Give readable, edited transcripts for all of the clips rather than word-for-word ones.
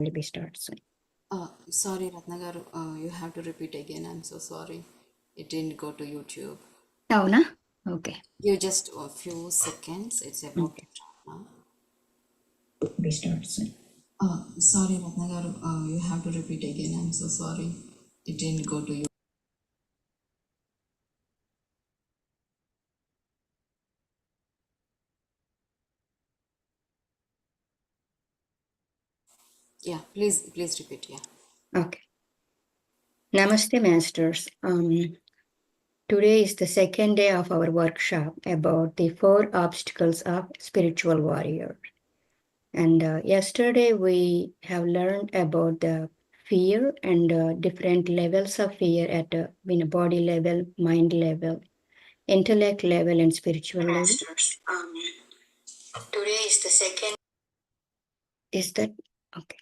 will be start soon. Sorry, Ratnagaru, you have to repeat again. I'm so sorry. It didn't go to YouTube. Avuna? Okay. You just a few seconds. It's about to Okay. start We start soon. now. Sorry, Ratnagaru, you have to repeat again. I'm so sorry. It didn't go to you. Yeah, please repeat. Yeah. Okay. Namaste, masters. Today is the second day of our workshop about the 4 obstacles of spiritual warrior. And yesterday we have learned about the fear and different levels of fear at body level, mind level, intellect level, and spiritual level. Masters, today is the second. Is that okay?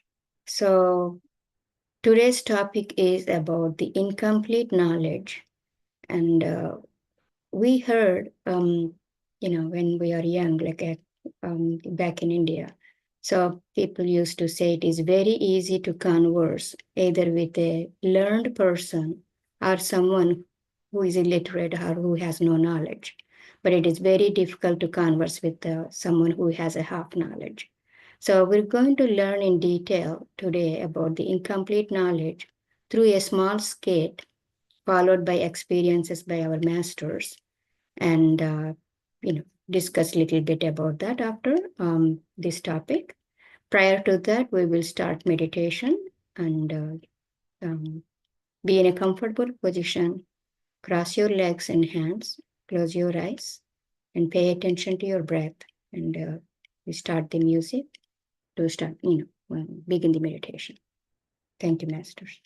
So today's topic is about the incomplete knowledge, and we heard, when we are young, back in India. So people used to say it is very easy to converse either with a learned person or someone who is illiterate or who has no knowledge. But it is very difficult to converse with someone who has a half knowledge. So we're going to learn in detail today about the incomplete knowledge through a small skit followed by experiences by our masters and discuss a little bit about that after this topic. Prior to that, we will start meditation and be in a comfortable position. Cross your legs and hands, close your eyes, and pay attention to your breath. And we start the music to start, begin the meditation. Thank you, masters.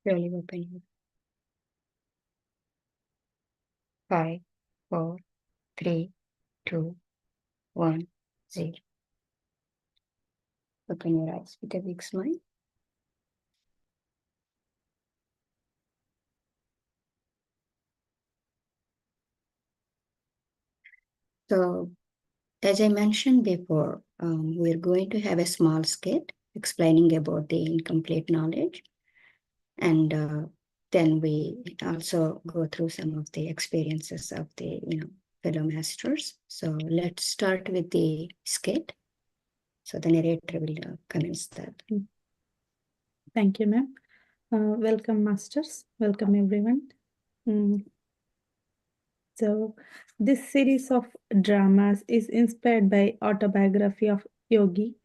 Slowly open your 5, 4, 3, 2, 1, 0. Open your eyes with a big smile. So, as I mentioned before, we're going to have a small skit explaining about the incomplete knowledge. And then we also go through some of the experiences of the fellow masters. So let's start with the skit. So the narrator will commence that. Thank you, ma'am. Welcome, masters. Welcome, everyone. So, this series of dramas is inspired by autobiography of Yogi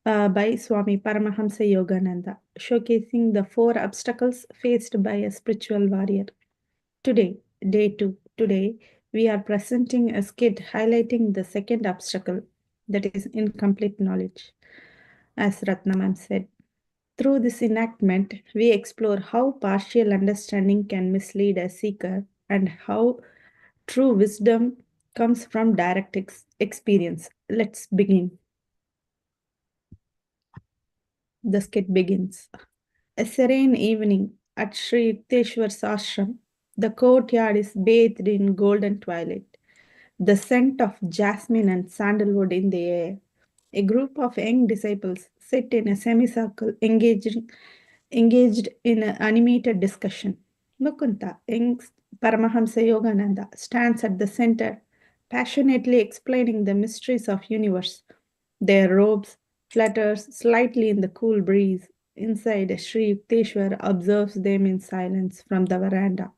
by Swami Paramahamsa Yogananda, showcasing the 4 obstacles faced by a spiritual warrior. Today, day 2, today we are presenting a skit highlighting the second obstacle, that is incomplete knowledge. As Ratna ma'am said, through this enactment, we explore how partial understanding can mislead a seeker and how true wisdom comes from direct experience. Let's begin. The skit begins. A serene evening at Sri Yukteswar's ashram. The courtyard is bathed in golden twilight, the scent of jasmine and sandalwood in the air. A group of young disciples sit in a semicircle engaged in an animated discussion. Mukunda, young Paramahamsa Yogananda, stands at the center, passionately explaining the mysteries of universe. Their robes flutters slightly in the cool breeze. Inside, Sri Yukteswar observes them in silence from the veranda,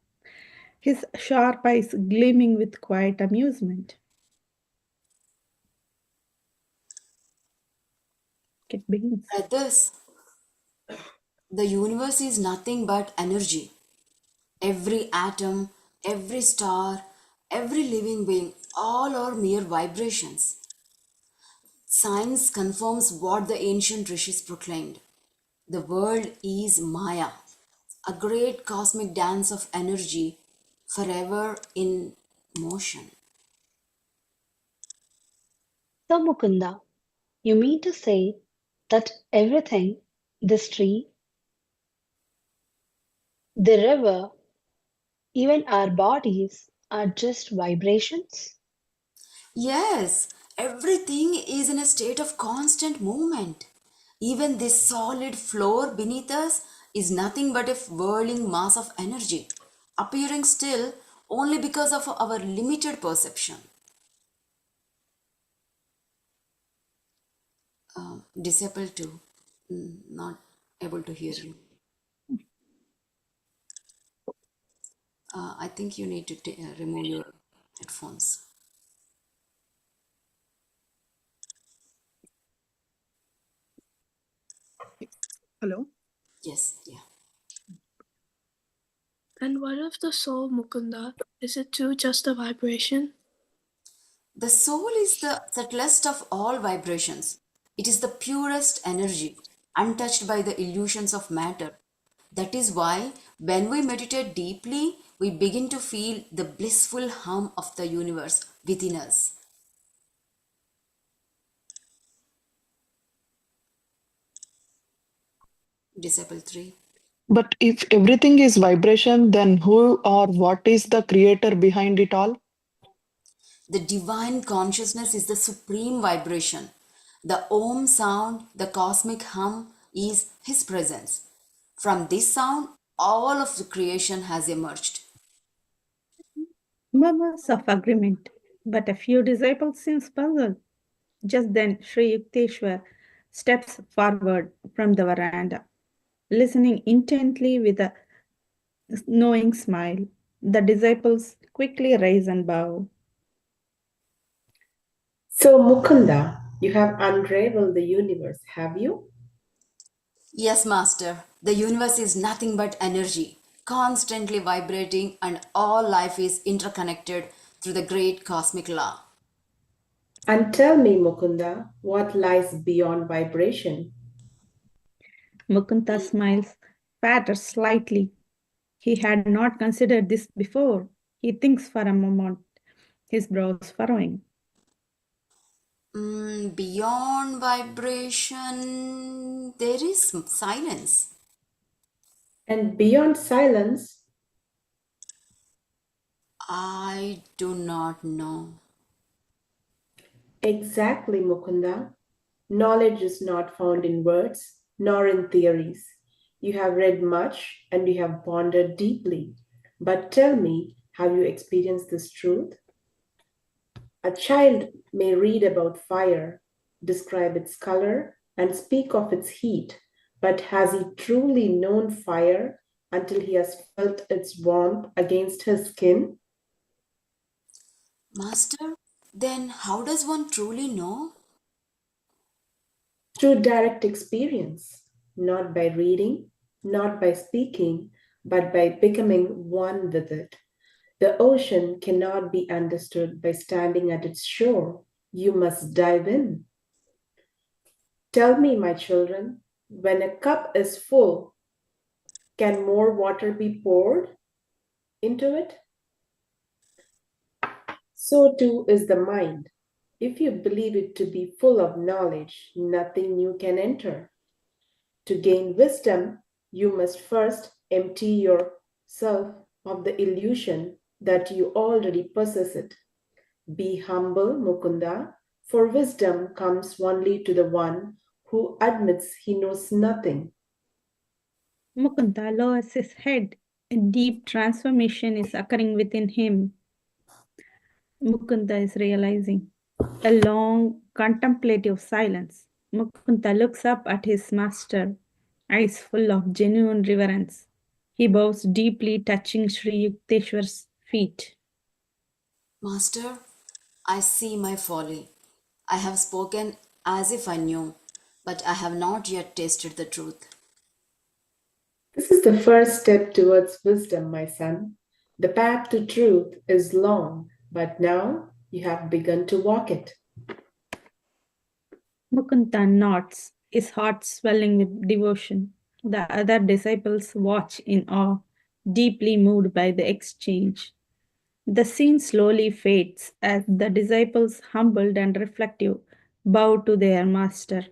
his sharp eyes gleaming with quiet amusement. It begins. Brothers, the universe is nothing but energy. Every atom, every star, every living being, all are mere vibrations. Science confirms what the ancient rishis proclaimed. The world is Maya, a great cosmic dance of energy forever in motion. So, Mukunda, you mean to say that everything, this tree, the river, even our bodies, are just vibrations? Yes, everything is in a state of constant movement. Even this solid floor beneath us is nothing but a whirling mass of energy, appearing still only because of our limited perception. Disciple 2, not able to hear you. I think you need to remove your headphones. Hello? Yes, yeah. And what of the soul, Mukunda? Is it too just a vibration? The soul is the subtlest of all vibrations. It is the purest energy, untouched by the illusions of matter. That is why, when we meditate deeply, we begin to feel the blissful hum of the universe within us. Disciple 3. But if everything is vibration, then who or what is the creator behind it all? The divine consciousness is the supreme vibration. The Om sound, the cosmic hum, is His presence. From this sound, all of the creation has emerged. Murmurs of agreement, but a few disciples seem puzzled. Just then, Sri Yukteswar steps forward from the veranda, listening intently with a knowing smile. The disciples quickly rise and bow. So, Mukunda, you have unraveled the universe, have you? Yes, Master, the universe is nothing but energy, constantly vibrating, and all life is interconnected through the great cosmic law. And tell me, Mukunda, what lies beyond vibration? Mukunda smiles spatters slightly. He had not considered this before. He thinks for a moment, his brows furrowing. Beyond vibration, there is silence. And beyond silence, I do not know. exactly, Mukunda. Knowledge is not found in words nor in theories. You have read much and you have pondered deeply. But tell me, have you experienced this truth? A child may read about fire, describe its color, and speak of its heat, but has he truly known fire until he has felt its warmth against his skin? Master, then how does one truly know? Through direct experience, not by reading, not by speaking, but by becoming one with it. The ocean cannot be understood by standing at its shore. You must dive in. Tell me, my children, when a cup is full, can more water be poured into it? So too is the mind. If you believe it to be full of knowledge, nothing new can enter. To gain wisdom, you must first empty yourself of the illusion that you already possess it. Be humble, Mukunda, for wisdom comes only to the one who admits he knows nothing. Mukunda lowers his head. A deep transformation is occurring within him. Mukunda is realizing. A long contemplative silence. Mukunda looks up at his master, eyes full of genuine reverence. He bows deeply, touching Sri Yukteswar's feet. Master, I see my folly. I have spoken as if I knew, but I have not yet tasted the truth. This is the first step towards wisdom, my son. The path to truth is long, but now you have begun to walk it. Mukunda nods, his heart swelling with devotion. The other disciples watch in awe, deeply moved by the exchange. The scene slowly fades as the disciples, humbled and reflective, bow to their master,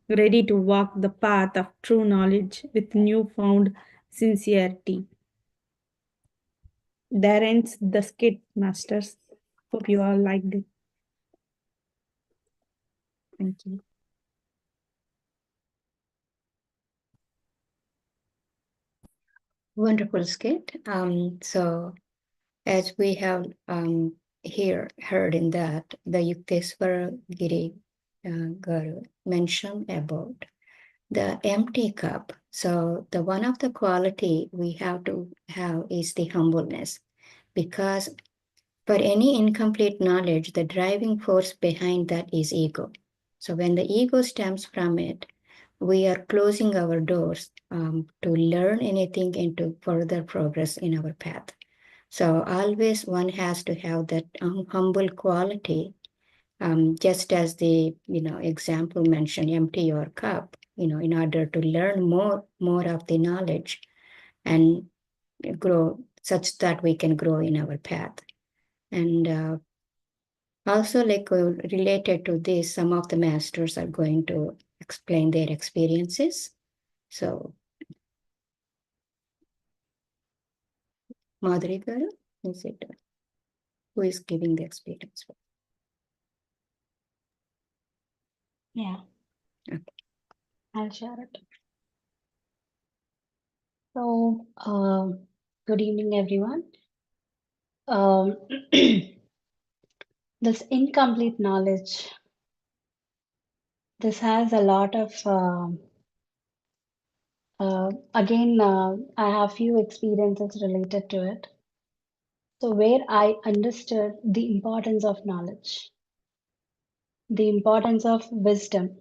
ready to walk the path of true knowledge with newfound sincerity. There ends the skit, masters. Hope you all liked it. Thank you. Wonderful skit. So as we have here heard in that, the Yukteswara Giri Guru mentioned about the empty cup. So the one of the quality we have to have is the humbleness, because for any incomplete knowledge, the driving force behind that is ego. So when the ego stems from it, we are closing our doors to learn anything and to further progress in our path. So always one has to have that humble quality, just as the example mentioned, empty your cup, in order to learn more of the knowledge and grow such that we can grow in our path. And also, related to this, some of the masters are going to explain their experiences. So, Madhuri Garu, is it who is giving the experience? Yeah, Okay. I'll share it. So, good evening, everyone. This incomplete knowledge, this has a lot of, again, I have few experiences related to it. So, where I understood the importance of knowledge, the importance of wisdom.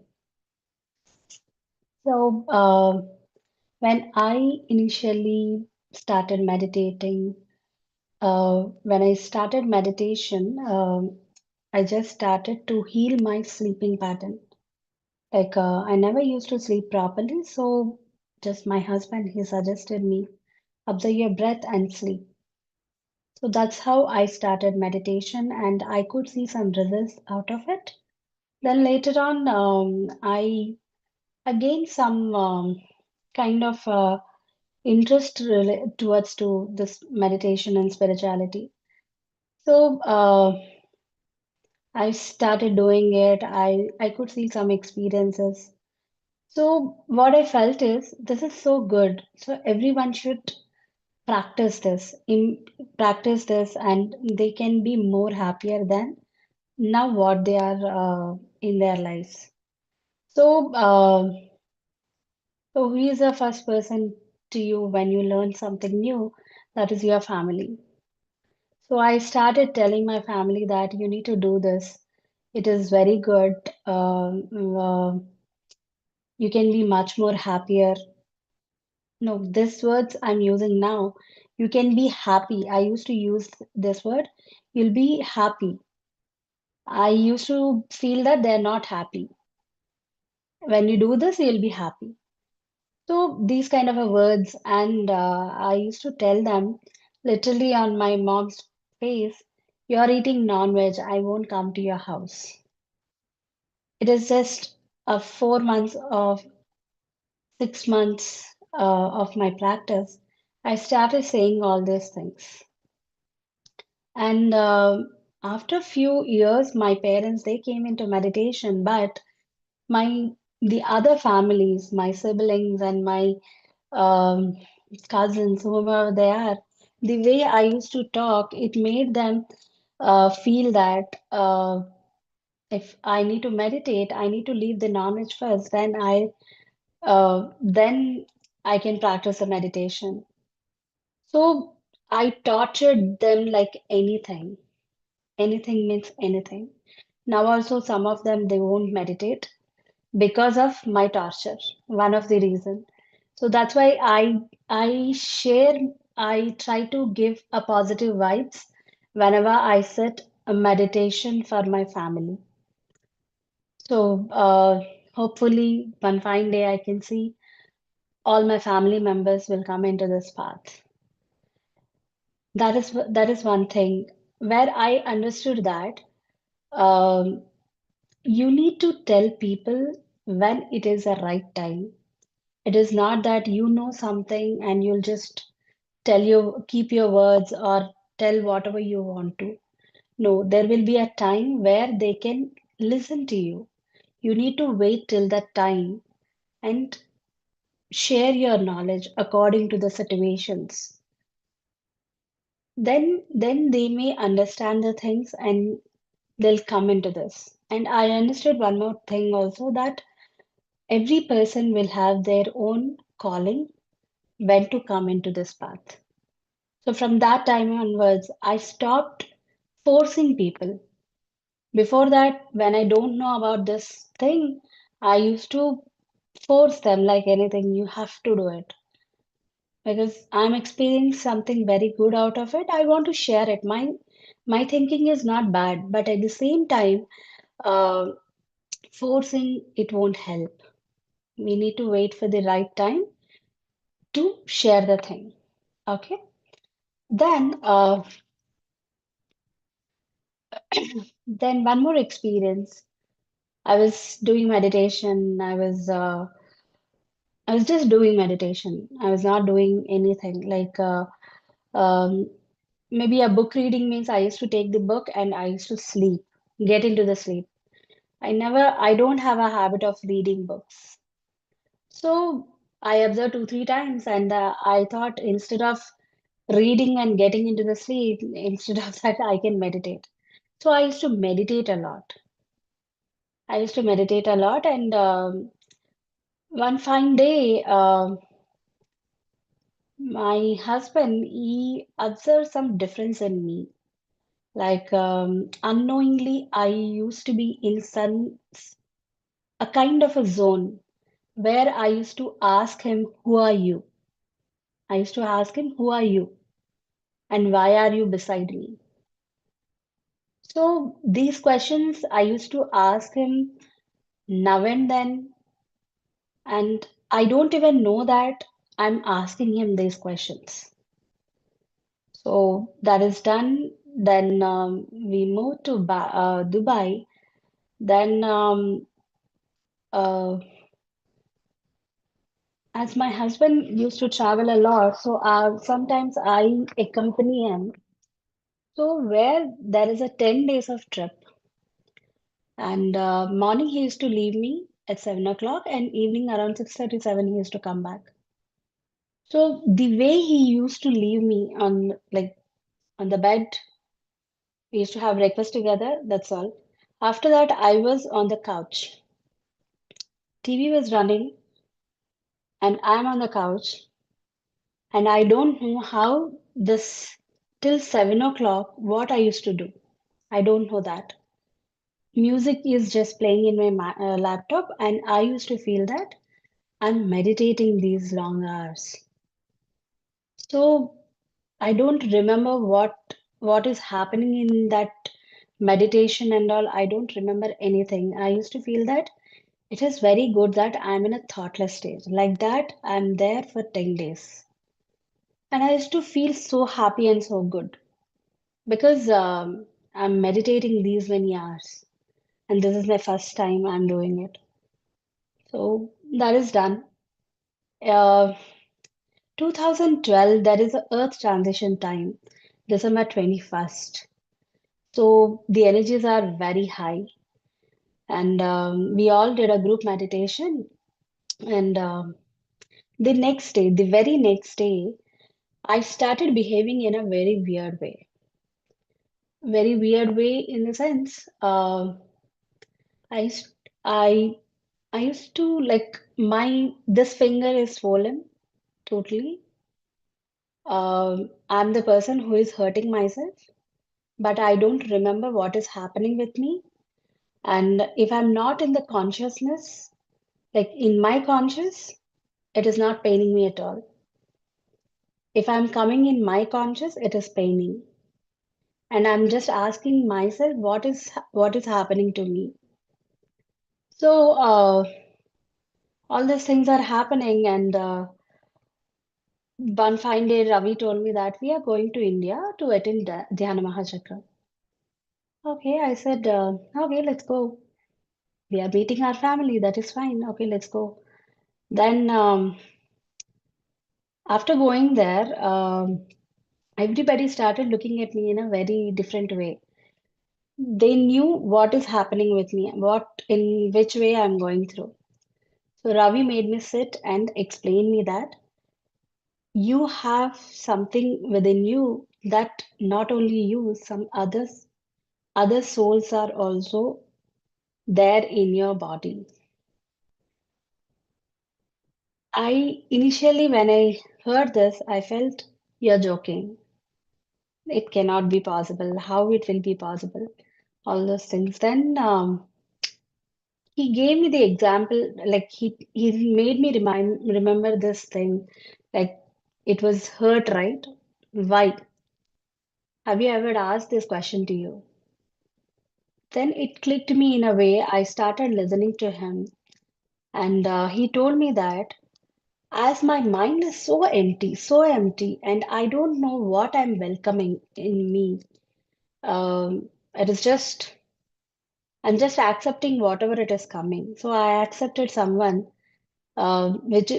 So, when I initially started meditating, when I started meditation, I just started to heal my sleeping pattern. Like, I never used to sleep properly. So, just my husband, he suggested me, observe your breath and sleep. So that's how I started meditation, and I could see some results out of it. Then later on, I gained some kind of interest towards to this meditation and spirituality. So I started doing it. I could see some experiences. So what I felt is this is so good. So everyone should practice this, practice this, and they can be more happier than now what they are in their lives. So, so who is the first person to you when you learn something new? That is your family. So I started telling my family that you need to do this. It is very good. You can be much more happier. No, this words I'm using now. You can be happy. I used to use this word. You'll be happy. I used to feel that they're not happy. When you do this, you'll be happy. So these kind of a words, and I used to tell them literally on my mom's face, "You're eating non-veg. I won't come to your house." It is just 4 months of 6 months of my practice. I started saying all these things, and after a few years, my parents they came into meditation, but my the other families, my siblings and my um, cousins, whoever they are, the way I used to talk, it made them feel that if I need to meditate, I need to leave the knowledge first, then I can practice a meditation. So I tortured them like anything. Anything means anything. Now also some of them they won't meditate because of my torture, one of the reason. So that's why I try to give a positive vibes whenever I set a meditation for my family. So hopefully one fine day I can see all my family members will come into this path. That is one thing where I understood that um, you need to tell people when it is the right time. It is not that you know something and you'll just keep your words or tell whatever you want to. No, there will be a time where they can listen to you. You need to wait till that time and share your knowledge according to the situations. Then they may understand the things and they'll come into this. And I understood one more thing also that every person will have their own calling when to come into this path. So from that time onwards, I stopped forcing people. Before that, when I don't know about this thing, I used to force them like anything. You have to do it because I'm experiencing something very good out of it. I want to share it. My thinking is not bad, but at the same time, uh, forcing it won't help. We need to wait for the right time to share the thing. Okay. Then, then one more experience. I was doing meditation. I was just doing meditation. I was not doing anything like um, maybe a book reading means I used to take the book and I used to sleep, get into the sleep. I don't have a habit of reading books. So I observed 2, 3 times and I thought instead of reading and getting into the sleep, instead of that, I can meditate. So I used to meditate a lot. I used to meditate a lot, and one fine day, my husband he observed some difference in me. Like unknowingly, I used to be in some a kind of a zone where I used to ask him, "Who are you?" I used to ask him, "Who are you?" and "Why are you beside me?" So these questions I used to ask him now and then, and I don't even know that I'm asking him these questions. So that is done. Then we moved to Dubai. Then, uh, as my husband used to travel a lot, so sometimes I accompany him. So where there is a 10 days of trip, and morning he used to leave me at 7 o'clock, and evening around 6:37 he used to come back. So the way he used to leave me on the bed, we used to have breakfast together. That's all. After that, I was on the couch. TV was running, and I'm on the couch, and I don't know how this till 7 o'clock what I used to do. I don't know that. Music is just playing in my laptop, and I used to feel that I'm meditating these long hours. So I don't remember what is happening in that meditation and all. I don't remember anything. I used to feel that it is very good that I'm in a thoughtless stage. Like that, I'm there for 10 days. And I used to feel so happy and so good because I'm meditating these many hours. And this is my first time I'm doing it. So that is done. Uh, 2012, there is a Earth transition time, December 21st. So the energies are very high. And we all did a group meditation. And the next day, the very next day, I started behaving in a very weird way. Very weird way in the sense, I used, I I used to like this finger is swollen totally. I'm the person who is hurting myself, but I don't remember what is happening with me. And if I'm not in the consciousness, like in my conscious, it is not paining me at all. If I'm coming in my conscious, it is paining. And I'm just asking myself what is happening to me. So all these things are happening, and one fine day, Ravi told me that we are going to India to attend Dhyana Mahachakra. Okay, I said, okay, let's go. We are meeting our family. That is fine. Okay, let's go. Then, after going there, everybody started looking at me in a very different way. They knew what is happening with me, in which way I'm going through. So Ravi made me sit and explain me that you have something within you that not only you, some other souls are also there in your body. I initially, when I heard this, I felt you're joking. It cannot be possible. How it will be possible? All those things. Then he gave me the example, like he made me remember this thing, like it was hurt, right? Why? Have you ever asked this question to you? Then it clicked me in a way. I started listening to him, and he told me that as my mind is so empty, and I don't know what I'm welcoming in me. It is just I'm just accepting whatever it is coming. So I accepted someone, which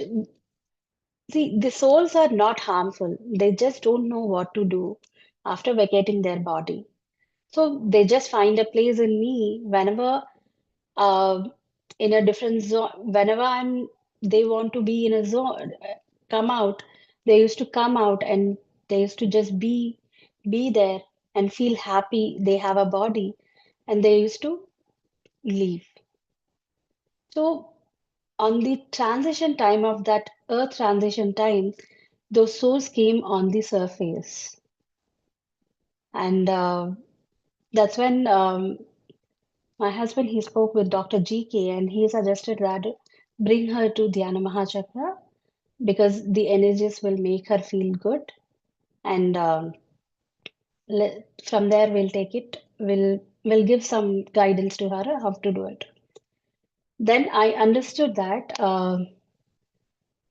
see the souls are not harmful. They just don't know what to do after vacating their body. So they just find a place in me whenever uh, in a different zone. Whenever they want to be in a zone, come out. They used to come out, and they used to just be there and feel happy. They have a body, and they used to leave. So on the transition time of that Earth transition time, those souls came on the surface, and that's when my husband he spoke with Dr. GK, and he suggested that bring her to Dhyana Mahachakra because the energies will make her feel good, and from there we'll take it. We'll give some guidance to her how to do it. Then I understood that.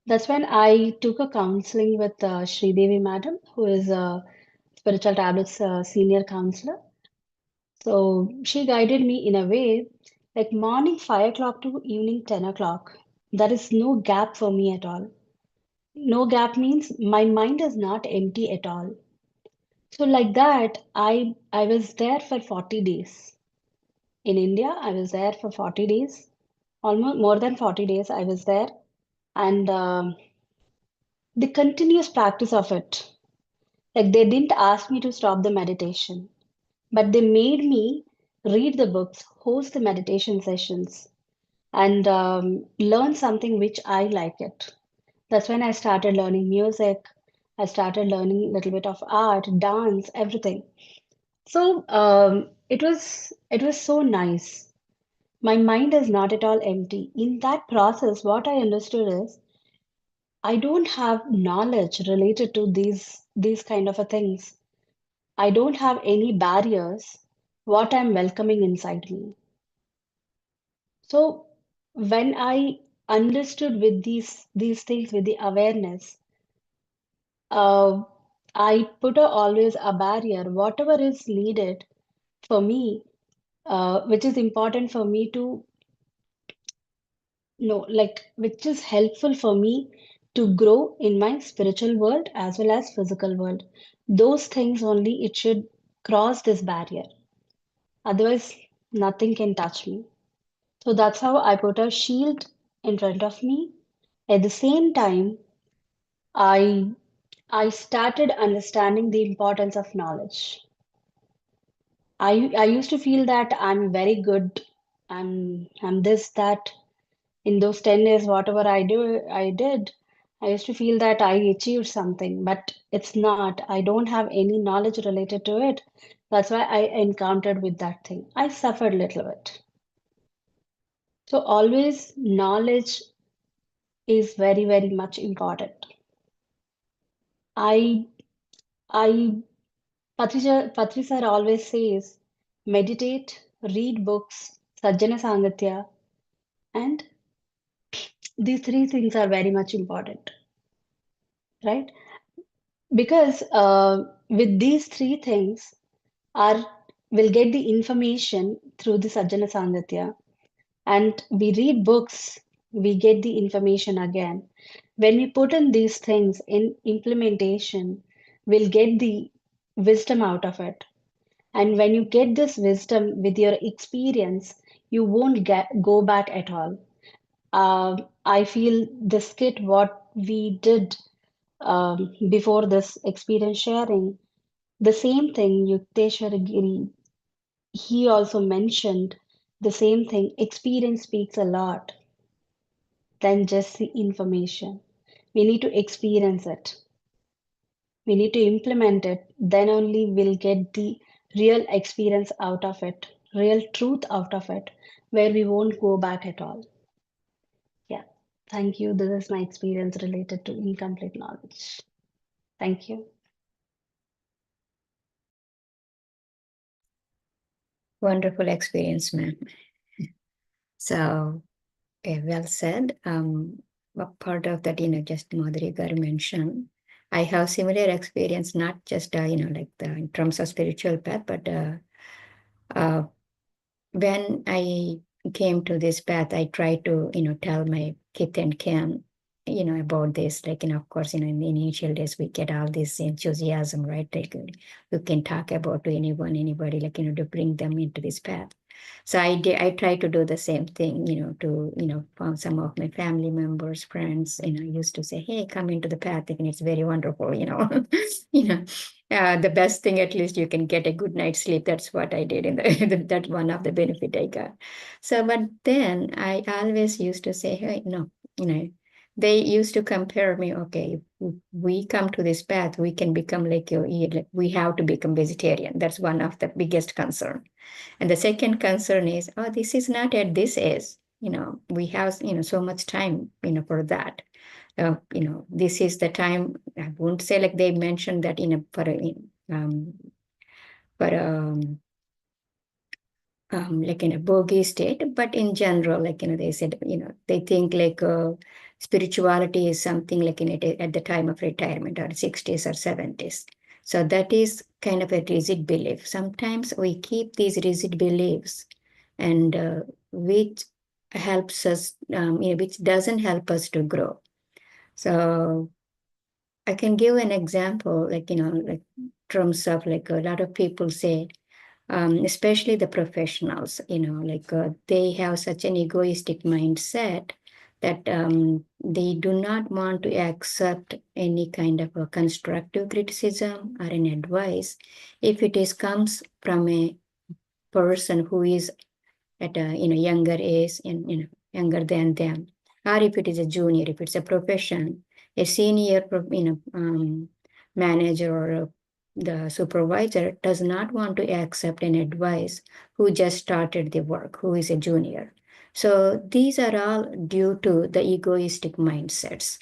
That's when I took a counseling with Sri Devi Madam, who is a Spiritual Tablets senior counselor. So she guided me in a way like morning 5 o'clock to evening 10 o'clock. There is no gap for me at all. No gap means my mind is not empty at all. So like that, I was there for 40 days. In India, I was there for 40 days, almost more than 40 days I was there. And the continuous practice of it, like they didn't ask me to stop the meditation, but they made me read the books, host the meditation sessions, and learn something which I like it. That's when I started learning music. I started learning a little bit of art, dance, everything. So it was so nice. My mind is not at all empty. In that process, what I understood is I don't have knowledge related to these kind of a things. I don't have any barriers what I'm welcoming inside me. So when I understood with these things with the awareness, uh, I put always a barrier, whatever is needed for me, which is important for me to know, like which is helpful for me to grow in my spiritual world as well as physical world. Those things only it should cross this barrier. Otherwise, nothing can touch me. So that's how I put a shield in front of me. At the same time, I I started understanding the importance of knowledge. I used to feel that I'm very good. I'm this, that. In those 10 years, whatever I did, I used to feel that I achieved something, but it's not. I don't have any knowledge related to it. That's why I encountered with that thing. I suffered a little bit. So always knowledge is very, very much important. I I Patri sir always says, meditate, read books, Sajjana Sangatya, and these three things are very much important, right? Because with these three things, our we'll get the information through the Sajjana Sangatya, and we read books, we get the information again. When we put in these things in implementation, we'll get the wisdom out of it. And when you get this wisdom with your experience, you won't go back at all. I feel the skit, what we did before this experience sharing, the same thing, Yukteswar Giri, he also mentioned the same thing. Experience speaks a lot than just the information. We need to experience it. We need to implement it. Then only we'll get the real experience out of it, real truth out of it, where we won't go back at all. Yeah. Thank you. This is my experience related to incomplete knowledge. Thank you. Wonderful experience, ma'am. So, well said. A part of that, just Madhuri Gar mentioned, I have similar experience, not just, like in terms of spiritual path, but when I came to this path, I tried to, tell my kith and kin, about this. Like, of course, in the initial days, we get all this enthusiasm, right? Like, you can talk about to anyone, anybody, like, to bring them into this path. So I try to do the same thing, to, from some of my family members, friends, used to say, hey, come into the path, and it's very wonderful, you know, the best thing, at least you can get a good night's sleep. That's what I did in that one of the benefit I got. So, but then I always used to say, hey, no, they used to compare me, okay, if we come to this path, we can become like you, we have to become vegetarian. That's one of the biggest concern. And the second concern is, oh, this is not at this age. We have, so much time, for that. This is the time. I won't say like they mentioned that for like in a bogey state, but in general, like they said, they think like spirituality is something like in it at the time of retirement or 60s or 70s. So that is kind of a rigid belief. Sometimes we keep these rigid beliefs, and which helps us, which doesn't help us to grow. So I can give an example, like, like terms of like a lot of people say, especially the professionals, like they have such an egoistic mindset that they do not want to accept any kind of a constructive criticism or an advice if it is comes from a person who is at a younger age and younger than them, or if it is a junior, if it's a profession, a senior manager or the supervisor does not want to accept an advice who just started the work, who is a junior. So these are all due to the egoistic mindsets.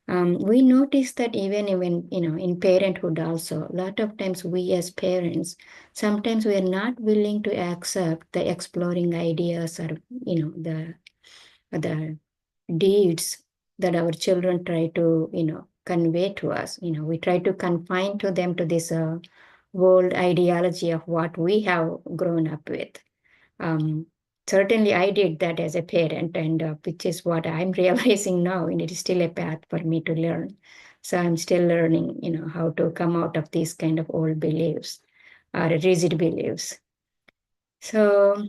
We notice that even in parenthood also, a lot of times we as parents, sometimes we are not willing to accept the exploring ideas or the deeds that our children try to convey to us. We try to confine to them to this world ideology of what we have grown up with. um, Certainly I did that as a parent, and which is what I'm realizing now, and it is still a path for me to learn. So I'm still learning how to come out of these kind of old beliefs or rigid beliefs. So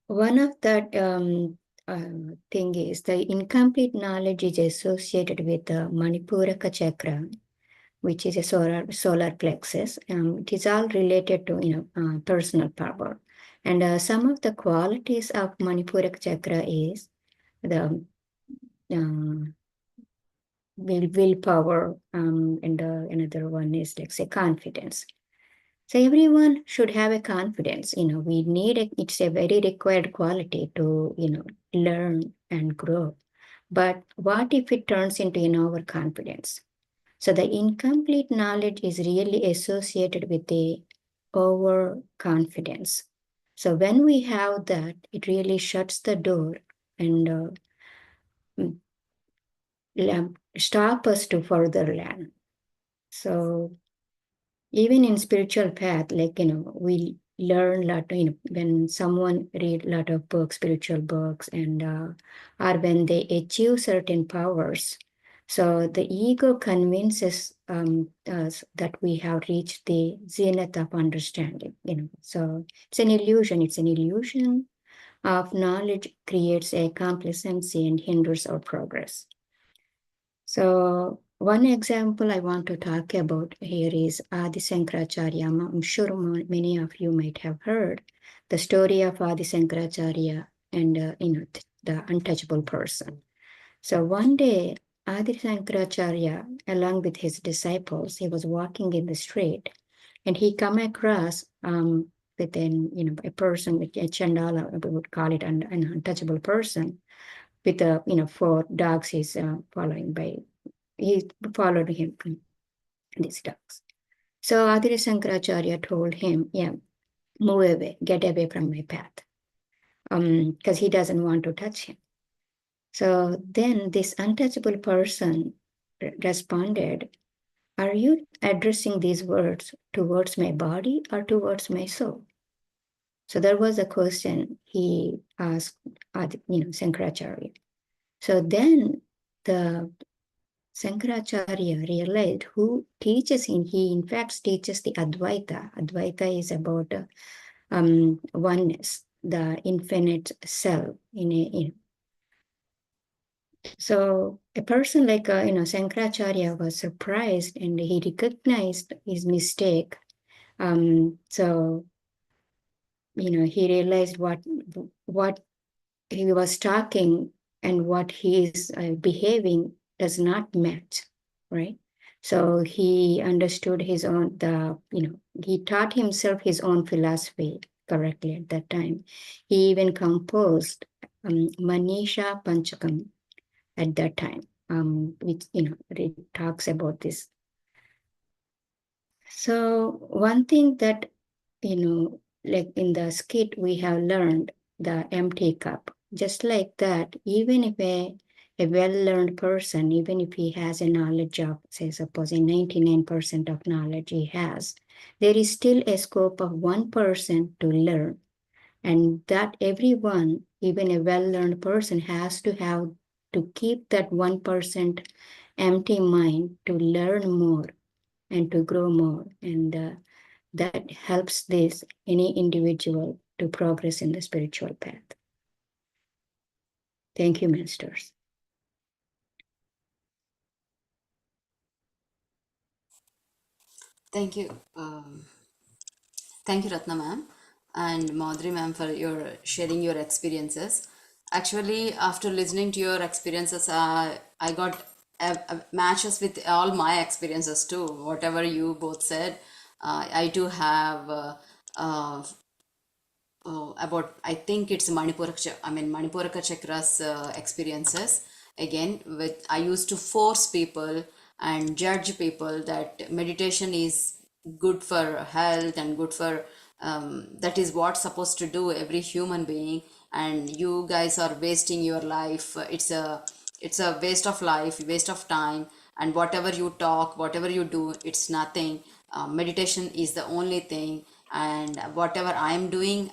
one of that thing is the incomplete knowledge is associated with the Manipuraka chakra, which is a solar plexus. It is all related to personal power, and some of the qualities of Manipuraka chakra is the willpower, and another one is like say confidence. So everyone should have a confidence. We need it. It's a very required quality to learn and grow. But what if it turns into overconfidence? So the incomplete knowledge is really associated with the overconfidence. So when we have that, it really shuts the door and stop us to further learn. So even in spiritual path, like, we learn a lot, when someone read a lot of books, spiritual books, and or when they achieve certain powers, so the ego convinces us that we have reached the zenith of understanding. So it's an illusion. It's an illusion of knowledge creates a complacency and hinders our progress. So one example I want to talk about here is Adi Sankaracharya. I'm sure many of you might have heard the story of Adi Sankaracharya and the untouchable person. So one day, Adi Sankaracharya, along with his disciples, he was walking in the street, and he come across with a person, with a chandala, we would call it an untouchable person, with four dogs he's following by. He followed him, these dogs. So Aditya Sankaracharya told him, yeah, move away, get away from my path, because he doesn't want to touch him. So then this untouchable person responded, are you addressing these words towards my body or towards my soul? So there was a question he asked, Sankaracharya. So then the Sankaracharya realized who teaches him. He in fact teaches the Advaita. Advaita is about oneness, the infinite self. So a person like Sankaracharya was surprised, and he recognized his mistake. So he realized what he was talking and what he is behaving does not match, right? So he understood his own, he taught himself his own philosophy correctly at that time. He even composed Manisha Panchakam at that time, which, it talks about this. So one thing that, like in the skit, we have learned the empty cup. Just like that, even if A well-learned person, even if he has a knowledge of, say, supposing 99% of knowledge he has, there is still a scope of 1% to learn. And that everyone, even a well-learned person, has to have to keep that 1% empty mind to learn more and to grow more. And that helps this any individual to progress in the spiritual path. Thank you, Masters. Thank you. Thank you, Ratna ma'am and Madhuri ma'am, for your sharing your experiences. Actually, after listening to your experiences, I got matches with all my experiences too. Whatever you both said, I too have uh, about, I think it's Manipuraka Chakra's experiences. Again, with I used to force people and judge people that meditation is good for health and good for that is what's supposed to do every human being, and you guys are wasting your life. It's a waste of life, waste of time, and whatever you talk, whatever you do, it's nothing. Meditation is the only thing, and whatever I'm doing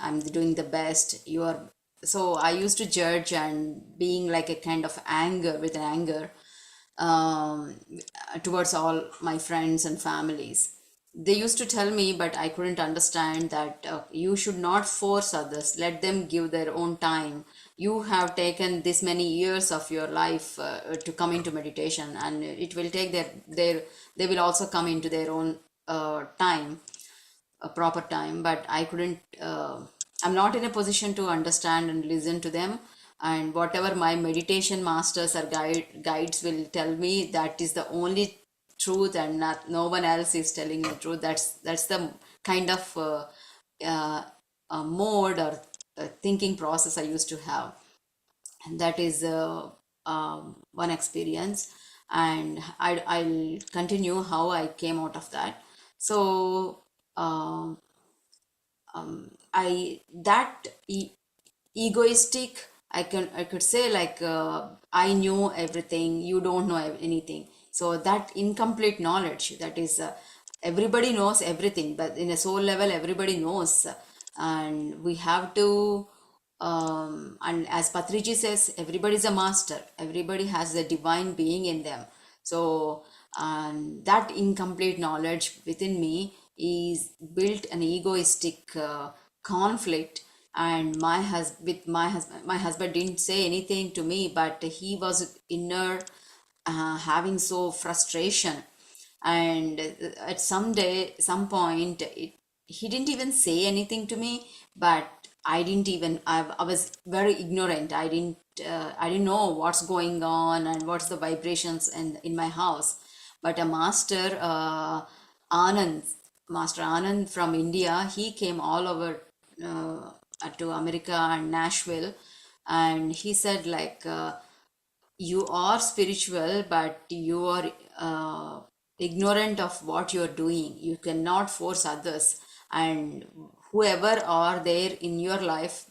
the best. You are So I used to judge and being like a kind of anger, with an anger um, towards all my friends and families. They used to tell me, but I couldn't understand that you should not force others. Let them give their own time. You have taken this many years of your life to come into meditation, and it will take they will also come into their own time, a proper time. But I couldn't I'm not in a position to understand and listen to them, and whatever my meditation masters or guides will tell me, that is the only truth, and no one else is telling the truth. That's the kind of uh, mode or thinking process I used to have. And that is one experience, and I'll continue how I came out of that. So um, I that egoistic, I could say, like I knew everything, you don't know anything. So that incomplete knowledge, that is everybody knows everything, but in a soul level everybody knows. And we have to and as Patriji says, everybody is a master, everybody has a divine being in them. So that incomplete knowledge within me is built an egoistic conflict. And my husband didn't say anything to me, but he was inner having so frustration. And at some point, he didn't even say anything to me, but I was very ignorant. I didn't know what's going on and what's the vibrations in my house. But a Anand master Anand from India, he came all over uh, to America and Nashville, and he said, like, you are spiritual, but you are ignorant of what you're doing. You cannot force others, and whoever are there in your life,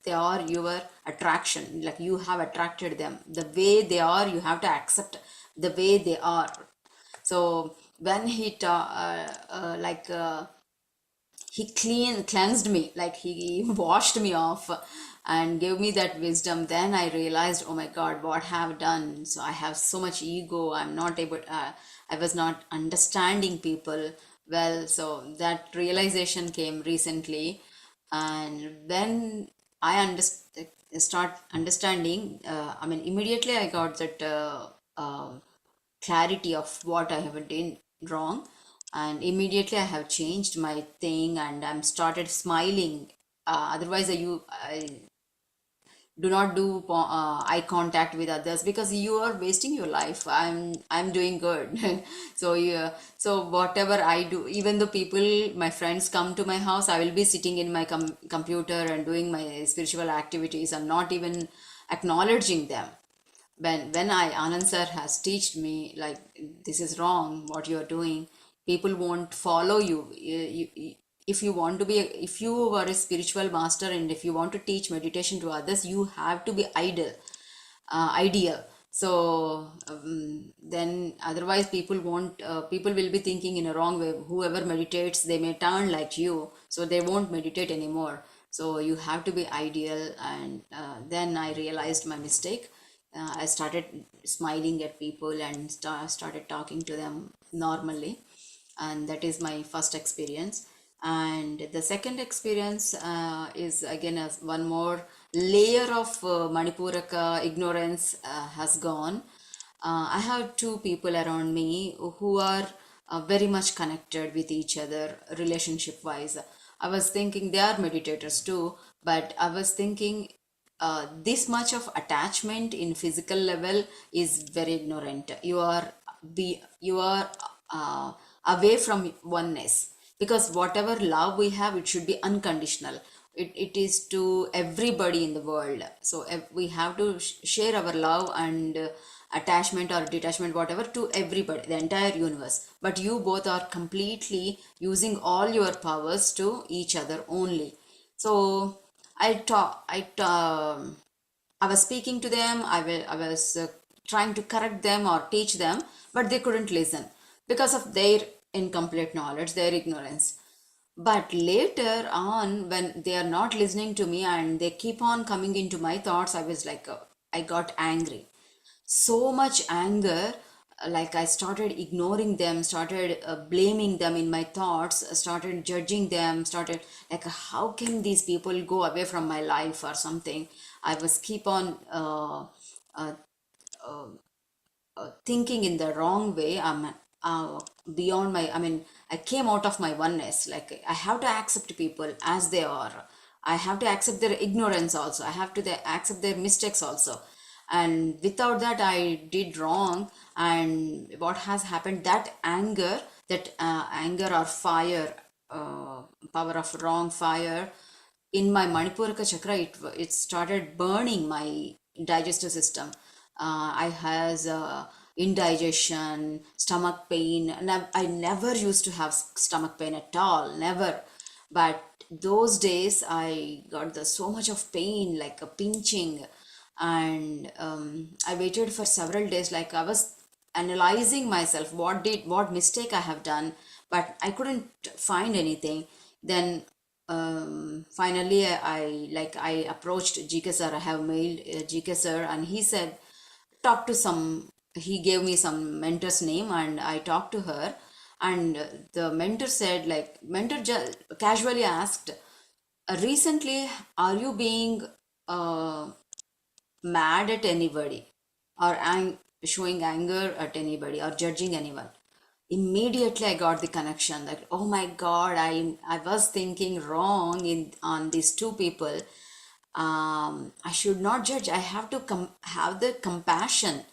they are your attraction. Like, you have attracted them. The way they are, you have to accept the way they are. So when he cleansed me, like he washed me off and gave me that wisdom, then I realized, oh my god, what have done. So I have so much ego, I'm not able I was not understanding people well. So that realization came recently. And when I start understanding, immediately I got that clarity of what I have done wrong, and immediately I have changed my thing, and I'm started smiling. Otherwise, I do not do eye contact with others, because you are wasting your life. I'm doing good. So yeah, so whatever I do, even though my friends come to my house, I will be sitting in my computer and doing my spiritual activities, and not even acknowledging them. When Anand sir has taught me, like, this is wrong what you are doing, people won't follow you. If you want to be if you are a spiritual master, and if you want to teach meditation to others, you have to be ideal. So then otherwise people won't people will be thinking in a wrong way. Whoever meditates, they may turn like you, so they won't meditate anymore. So you have to be ideal. And then I realized my mistake. I started smiling at people and started talking to them normally, and that is my first experience. And the second experience is again as one more layer of Manipuraka ignorance has gone. I have two people around me who are very much connected with each other relationship wise. I was thinking they are meditators too, but I was thinking this much of attachment in physical level is very ignorant. You are away from oneness, because whatever love we have, it should be unconditional. It is to everybody in the world. So we have to share our love and attachment or detachment, whatever, to everybody, the entire universe. But you both are completely using all your powers to each other only. So I was speaking to them. I was trying to correct them or teach them, but they couldn't listen because of their incomplete knowledge, their ignorance. But later on, when they are not listening to me and they keep on coming into my thoughts, I was like, I got angry. So much anger, like I started ignoring them, started blaming them in my thoughts, started judging them, started like, how can these people go away from my life or something. I was keep on uh, thinking in the wrong way. Beyond my, I mean, I came out of my oneness. Like, I have to accept people as they are. I have to accept their ignorance also. I have to accept their mistakes also. And without that, I did wrong. And what has happened, that anger, anger or fire, power of wrong fire in my Manipuraka chakra, it started burning my digestive system. I has indigestion, stomach pain, and I never used to have stomach pain at all, never. But those days I got so much of pain, like a pinching, and I waited for several days. Like, I was analyzing myself, what mistake I have done, but I couldn't find anything. Then finally I approached GK sir. I have mailed GK sir, and he said, talk to some, he gave me some mentor's name, and I talked to her. And the mentor said, like, mentor casually asked, recently, are you being uh, mad at anybody, or showing anger at anybody, or judging anyone? Immediately I got the connection, that, oh my god, I was thinking wrong in on these two people. I should not judge. I have to have the compassion.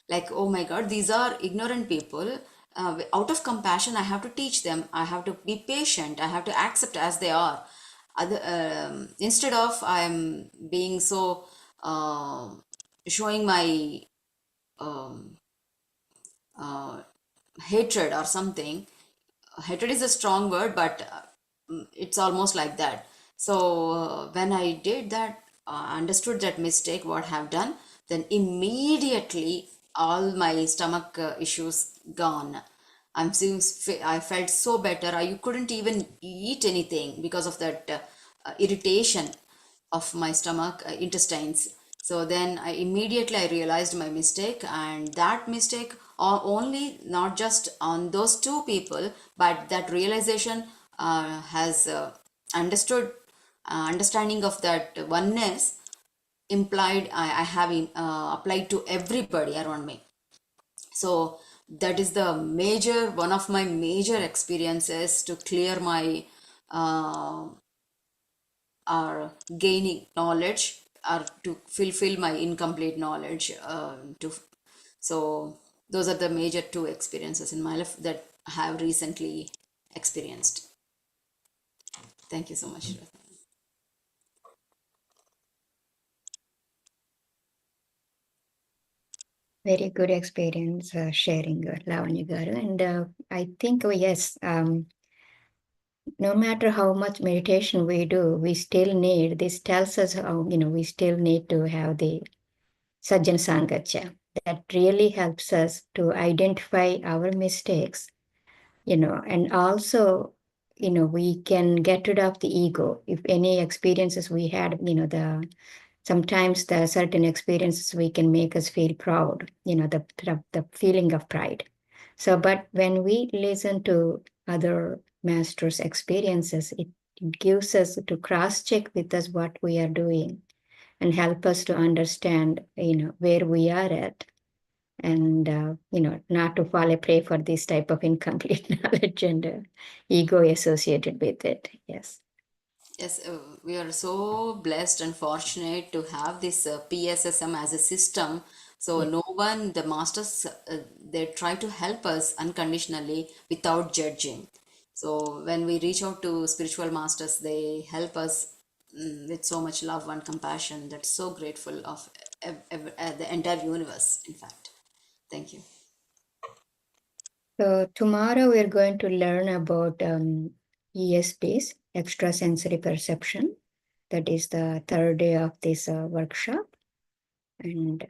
Like, oh my god, these are ignorant people. Out of compassion, I have to teach them. I have to be patient. I have to accept as they are. Instead of I'm being so showing my um, hatred or something. Hatred is a strong word, but it's almost like that. So when I did that, understood that mistake, what have done, then immediately all my stomach issues gone. I felt so better. I couldn't even eat anything because of that irritation of my stomach intestines. So then I realized my mistake, and that mistake only not just on those two people, but that realization has understood understanding of that oneness implied, I have applied to everybody around me. So that is the major, one of my major experiences to clear my uh, or gaining knowledge, or to fulfill my incomplete knowledge. To So those are the major two experiences in my life that I have recently experienced. Thank you so much. Very good experience sharing, Lavanya Garu. And I think, oh, yes, no matter how much meditation we do, we still need, this tells us how, we still need to have the Sajjan Sangacha. that really helps us to identify our mistakes, and also, we can get rid of the ego. If any experiences we had, sometimes the certain experiences we can make us feel proud, the feeling of pride. So, but when we listen to other masters' experiences, it gives us to cross-check with us what we are doing and help us to understand, where we are at, and not to fall a prey for this type of incomplete knowledge and ego associated with it. Yes. Yes, we are so blessed and fortunate to have this PSSM as a system. So Yeah. no one, the masters, they try to help us unconditionally without judging. So when we reach out to spiritual masters, they help us with so much love and compassion. That's so grateful of the entire universe. In fact, thank you. So tomorrow we're going to learn about ESPs, extrasensory perception. That is the third day of this workshop. And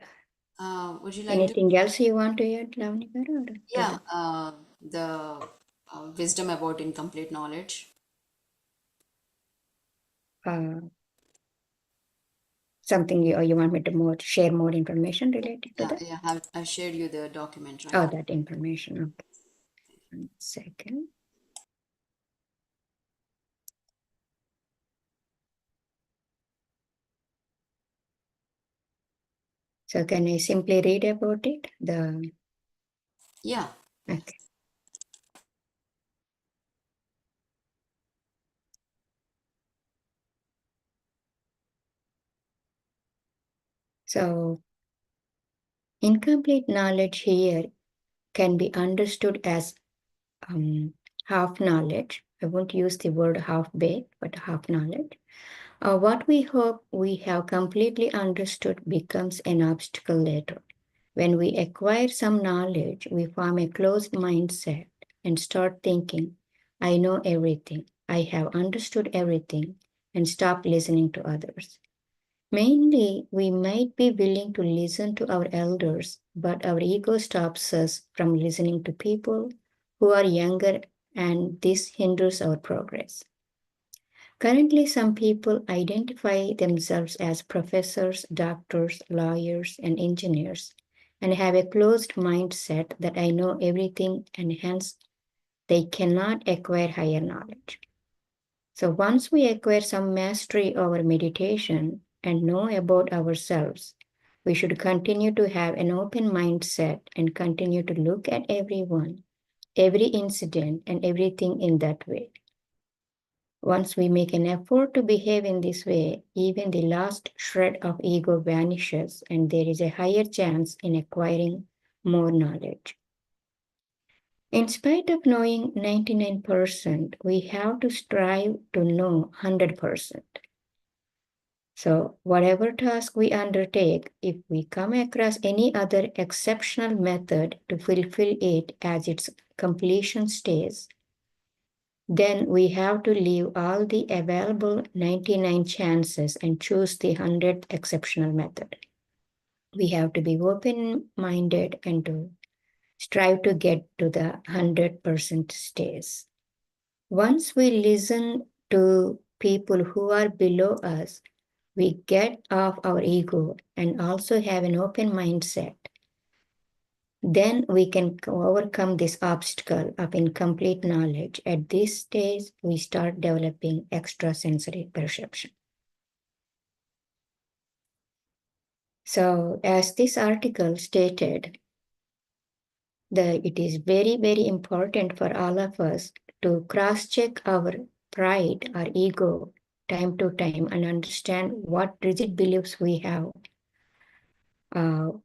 Would you like to? anything else you want to add, Lavnika? Yeah, the wisdom about incomplete knowledge. Uh, something you want me to share more information related to Yeah, that? yeah, I've shared you the document, right? Oh, that information. Okay. 1 second. So can I simply read about it? Yeah. Okay. So incomplete knowledge here can be understood as half knowledge. I won't use the word half baked, but half knowledge. What we hope we have completely understood becomes an obstacle later. When we acquire some knowledge, we form a closed mindset and start thinking, I know everything, I have understood everything, and stop listening to others. Mainly, we might be willing to listen to our elders, but our ego stops us from listening to people who are younger, and this hinders our progress. Currently, some people identify themselves as professors, doctors, lawyers, and engineers, and have a closed mindset that I know everything, and hence they cannot acquire higher knowledge. So once we acquire some mastery over meditation and know about ourselves, we should continue to have an open mindset and continue to look at everyone, every incident, and everything in that way. Once we make an effort to behave in this way, even the last shred of ego vanishes, and there is a higher chance in acquiring more knowledge. In spite of knowing 99%, we have to strive to know 100%. So, whatever task we undertake, if we come across any other exceptional method to fulfill it as its completion stage, then we have to leave all the available 99 chances and choose the 100th exceptional method. We have to be open-minded and to strive to get to the 100% stage. Once we listen to people who are below us, we get off our ego and also have an open mindset. Then we can overcome this obstacle of incomplete knowledge. At this stage, we start developing extrasensory perception. So, as this article stated, it is very, very important for all of us to cross-check our pride, our ego, time to time, and understand what rigid beliefs we have.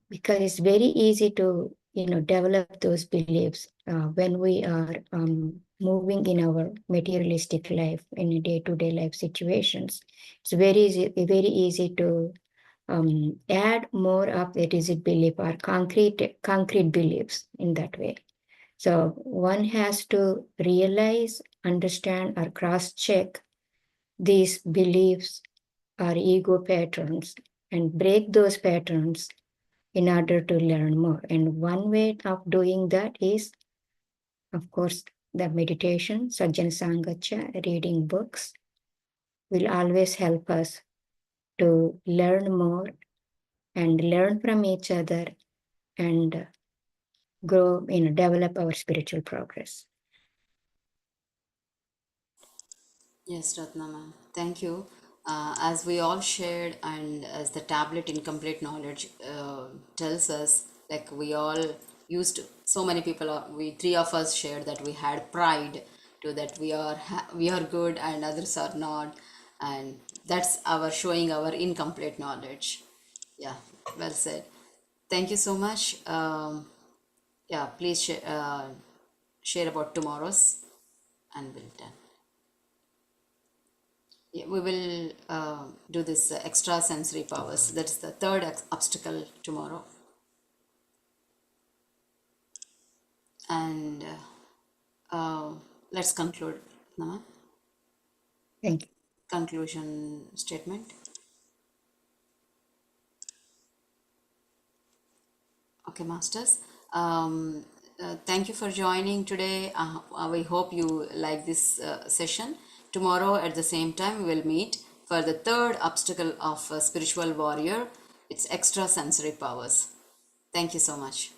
Because it's very easy to develop those beliefs when we are moving in our materialistic life in day-to-day life situations. It's very easy to add more of the rigid belief or concrete beliefs in that way. So one has to realize, understand, or cross-check these beliefs or ego patterns and break those patterns in order to learn more. And one way of doing that is, of course, the meditation, Sajjana Sangacha, reading books will always help us to learn more and learn from each other and grow, develop our spiritual progress. Yes, Ratna ma'am. Thank you. As we all shared, and as the tablet Incomplete Knowledge tells us, like we all used to, so many people, we three of us shared that we had pride to that we are good and others are not, and that's our showing our incomplete knowledge. Yeah, well said. Thank you so much. Yeah, please share about tomorrow's, and we'll done. Yeah, we will do this extra sensory powers. That's the third obstacle tomorrow. And let's conclude. Nama, Thank you. conclusion statement. Okay, masters. Thank you for joining today. We hope you like this session. Tomorrow at the same time, we will meet for the third obstacle of a spiritual warrior. It's extra sensory powers. Thank you so much.